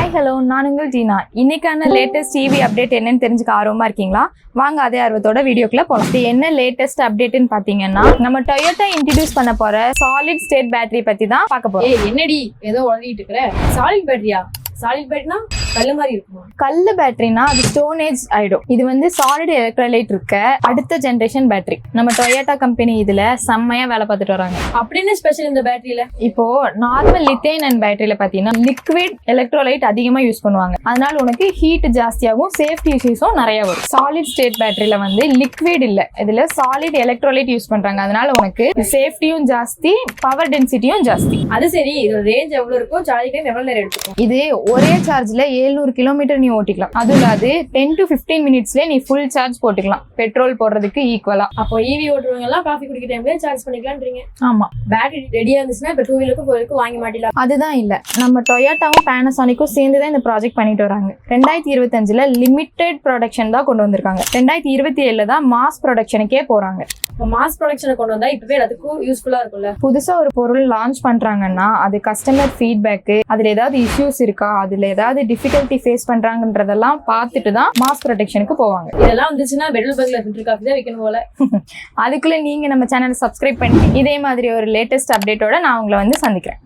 Hi hello, நான் உங்கள் டீனா. இன்னைக்கான லேட்டஸ்ட் டிவி அப்டேட் என்னன்னு தெரிஞ்சுக்க ஆர்வமா இருக்கீங்களா? வாங்க அதே ஆர்வத்தோட வீடியோக்குள்ள போலாம். இது என்ன லேட்டஸ்ட் அப்டேட்னு பாத்தீங்கன்னா, நம்ம டொயோட்டா இன்ட்ரடியூஸ் பண்ண போற சாலிட் ஸ்டேட் பேட்டரி பத்தி தான் பார்க்க போறோம். என்னடி ஏதோ உளறிட்டு இருக்கிற? சாலிட் பேட்டரியா? சாலிட் பேட்டரினா கல்லு மாதிரி இருக்குமா? கல்லு பேட்டரினா அது ஸ்டோனேஜ் ஆயிடும். இது வந்து சாலிட் எலக்ட்ரோலைட் இருக்க அடுத்த ஜெனரேஷன் பேட்டரி. நம்ம டொயோட்டா கம்பெனி இதுல செம்மையா வேலை பார்த்துட்டு வராங்க. அப்படின்னு ஸ்பெஷல் இந்த பேட்டரியில? இப்போ நார்மல் லித்தியம் அண்ட் பேட்டரியில பாத்தீங்கன்னா லிக்விட் எலக்ட்ரோலைட் அதிகமா யூஸ் பண்ணுவாங்க. அதனால உனக்கு ஹீட் ஜாஸ்தியாகும், சேஃப்டி இஷ்யூஸும் நிறைய வரும். சாலிட் ஸ்டேட் பேட்டரியில வந்து லிக்விட் இல்ல, இதுல சாலிட் எலக்ட்ரோலைட் யூஸ் பண்றாங்க. அதனால உனக்கு சேஃப்டியும் ஜாஸ்தி, பவர் டென்சிட்டியும் ஜாஸ்தி. அது சரி, இதோட ரேஞ்ச் எவ்வளவு இருக்கும்? சார்ஜ் டைம் எவ்வளவு நேரம் எடுத்துக்கும்? இது ஒரே சார்ஜ்ல 700 கிலோமீட்டர் நீ ஓட்டிக்கலாம். அது இல்லாது 10 to 15 மினிட்ஸ்ல நீ ஃபுல் சார்ஜ் போட்டுக்கலாம், பெட்ரோல் போடுறதுக்கு ஈக்குவலா. அப்போ ஈவி ஓட்டுறவங்க எல்லாம் காஃபி குடிக்கிற டைம்ல சார்ஜ் பண்ணிக்கலாம்ன்றீங்க? ஆமா, பேட்டரி ரெடியா இருந்துச்சுன்னா இப்ப 2 வீலருக்கும் 4 வீலருக்கும் வாங்கி மாட்டலாம். அதுதான் இல்ல, நம்ம டொயோட்டாவும் பேனசானிக்கும் சேர்ந்து தான் இந்த ப்ராஜெக்ட் பண்ணிட்டு வராங்க. 2025ல லிமிடெட் ப்ரொடக்ஷன் தான் கொண்டு வந்திருக்காங்க. 2027ல தான் மாஸ் ப்ரொடக்ஷனுக்கே போறாங்க. இப்போ மாஸ் ப்ரொடக்ஷனை கொண்டு வந்தா இப்பவே எல்லாத்துக்கும் யூஸ்ஃபுல்லா இருக்கும்ல. புதுசா ஒரு பொருள் லான்ச் பண்றாங்கன்னா அது கஸ்டமர் ஃபீட்பேக், அதுல ஏதாவது இஷ்யூஸ் இருக்கா, அதுல ஏதாவது டிஃபிகல்ட்டி ஃபேஸ் பண்றாங்கன்றதெல்லாம் பார்த்துட்டு தான் மாஸ் ப்ரொடக்ஷனுக்கு போவாங்க. இதெல்லாம் வந்துச்சுன்னா பெட்ரோல் பங்க்ல ஃபில்டர் காஃபி தான் வைக்கணும் போல. அதுக்குள்ள நீங்க நம்ம சேனலை சப்ஸ்கிரைப் பண்ணி இதே மாதிரி ஒரு லேட்டஸ்ட் அப்டேட்டோட நான் உங்களை வந்து சந்திக்கிறேன்.